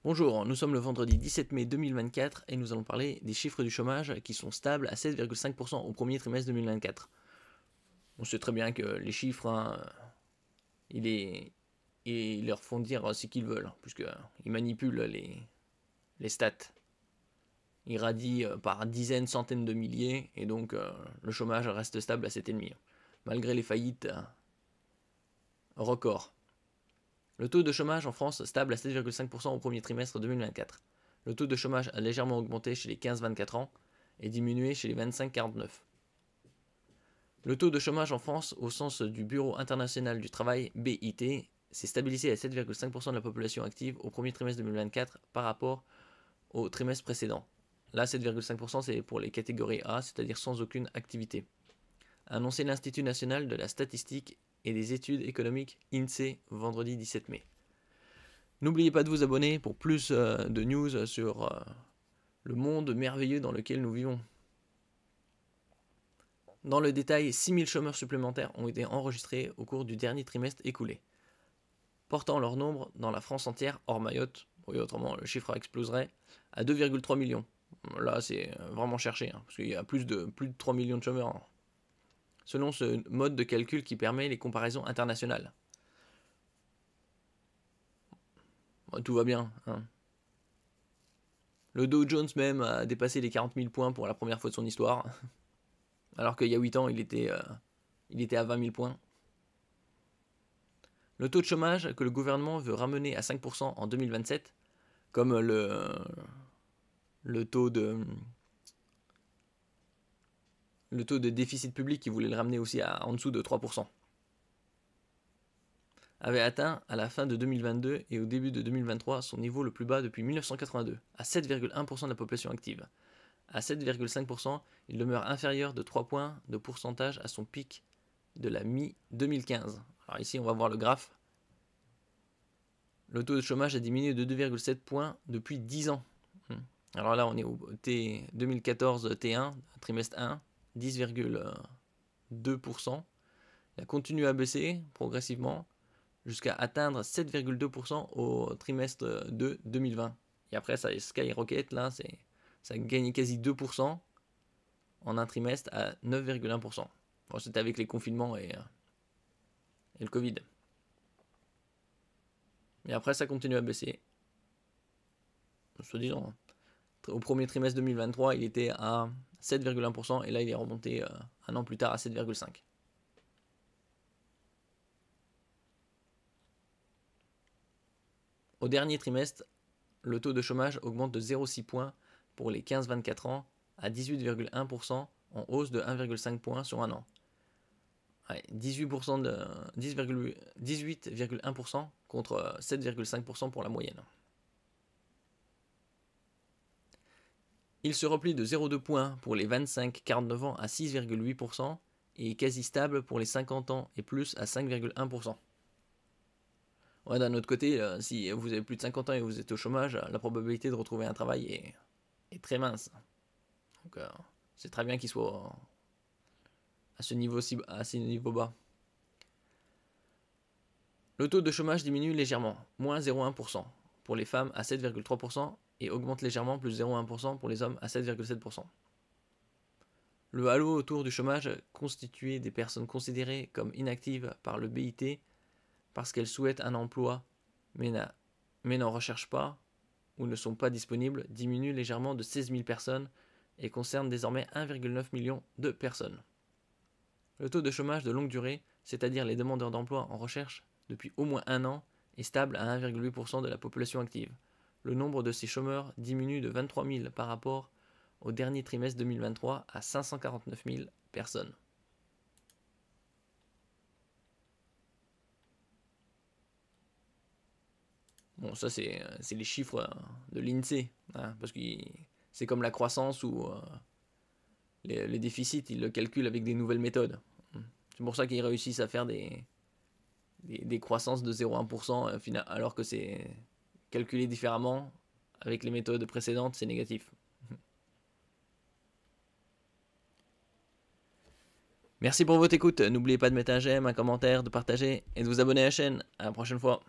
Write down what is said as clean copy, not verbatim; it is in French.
Bonjour, nous sommes le vendredi 17 mai 2024 et nous allons parler des chiffres du chômage qui sont stables à 7,5% au premier trimestre 2024. On sait très bien que les chiffres, ils leur font dire ce qu'ils veulent, puisqu'ils manipulent les stats. Ils radient par dizaines, centaines de milliers, et donc le chômage reste stable à 7,5%, malgré les faillites records. Le taux de chômage en France stable à 7,5% au premier trimestre 2024. Le taux de chômage a légèrement augmenté chez les 15-24 ans et diminué chez les 25-49. Le taux de chômage en France, au sens du Bureau international du travail, BIT, s'est stabilisé à 7,5% de la population active au premier trimestre 2024 par rapport au trimestre précédent. Là, 7,5% c'est pour les catégories A, c'est-à-dire sans aucune activité. A annoncé l'Institut national de la statistique et des études économiques INSEE vendredi 17 mai. N'oubliez pas de vous abonner pour plus de news sur le monde merveilleux dans lequel nous vivons. Dans le détail, 6000 chômeurs supplémentaires ont été enregistrés au cours du dernier trimestre écoulé, portant leur nombre dans la France entière, hors Mayotte, oui, autrement le chiffre exploserait, à 2,3 millions. Là, c'est vraiment cherché, parce qu'il y a plus de 3 millions de chômeurs. Selon ce mode de calcul qui permet les comparaisons internationales. Bon, tout va bien. Le Dow Jones même a dépassé les 40 000 points pour la première fois de son histoire. Alors qu'il y a 8 ans, il était à 20 000 points. Le taux de chômage que le gouvernement veut ramener à 5% en 2027, comme le taux de déficit public qui voulait le ramener aussi en dessous de 3%, avait atteint à la fin de 2022 et au début de 2023 son niveau le plus bas depuis 1982, à 7,1% de la population active. À 7,5%, il demeure inférieur de 3 points de pourcentage à son pic de la mi-2015. Alors ici, on va voir le graphe. Le taux de chômage a diminué de 2,7 points depuis 10 ans. Alors là, on est au 2014 T1, trimestre 1, 10,2%. Il a continué à baisser progressivement jusqu'à atteindre 7,2% au trimestre 2 2020. Et après, ça skyrocket, là, ça a gagné quasi 2% en un trimestre à 9,1%. Bon, c'était avec les confinements et le Covid. Et après, ça continue à baisser. Soi-disant. Au premier trimestre 2023, il était à 7,1% et là, il est remonté un an plus tard à 7,5%. Au dernier trimestre, le taux de chômage augmente de 0,6 points pour les 15-24 ans à 18,1% en hausse de 1,5 points sur un an. Ouais, 18,1% contre 7,5% pour la moyenne. Il se replie de 0,2 points pour les 25-49 ans à 6,8% et est quasi stable pour les 50 ans et plus à 5,1%. Ouais, d'un autre côté, si vous avez plus de 50 ans et vous êtes au chômage, la probabilité de retrouver un travail est très mince. Donc c'est très bien qu'il soit à ce niveau bas. Le taux de chômage diminue légèrement, moins 0,1% pour les femmes à 7,3% et augmente légèrement, plus 0,1% pour les hommes à 7,7%. Le halo autour du chômage constitué des personnes considérées comme inactives par le BIT parce qu'elles souhaitent un emploi mais n'en recherchent pas ou ne sont pas disponibles diminue légèrement de 16 000 personnes et concerne désormais 1,9 million de personnes. Le taux de chômage de longue durée, c'est-à-dire les demandeurs d'emploi en recherche depuis au moins un an, est stable à 1,8% de la population active. Le nombre de ces chômeurs diminue de 23 000 par rapport au dernier trimestre 2023 à 549 000 personnes. Bon, ça c'est les chiffres de l'INSEE, parce que c'est comme la croissance ou les déficits, ils le calculent avec des nouvelles méthodes. C'est pour ça qu'ils réussissent à faire des croissances de 0,1%, alors que c'est calculé différemment avec les méthodes précédentes, c'est négatif. Merci pour votre écoute, n'oubliez pas de mettre un j'aime, un commentaire, de partager et de vous abonner à la chaîne. À la prochaine fois.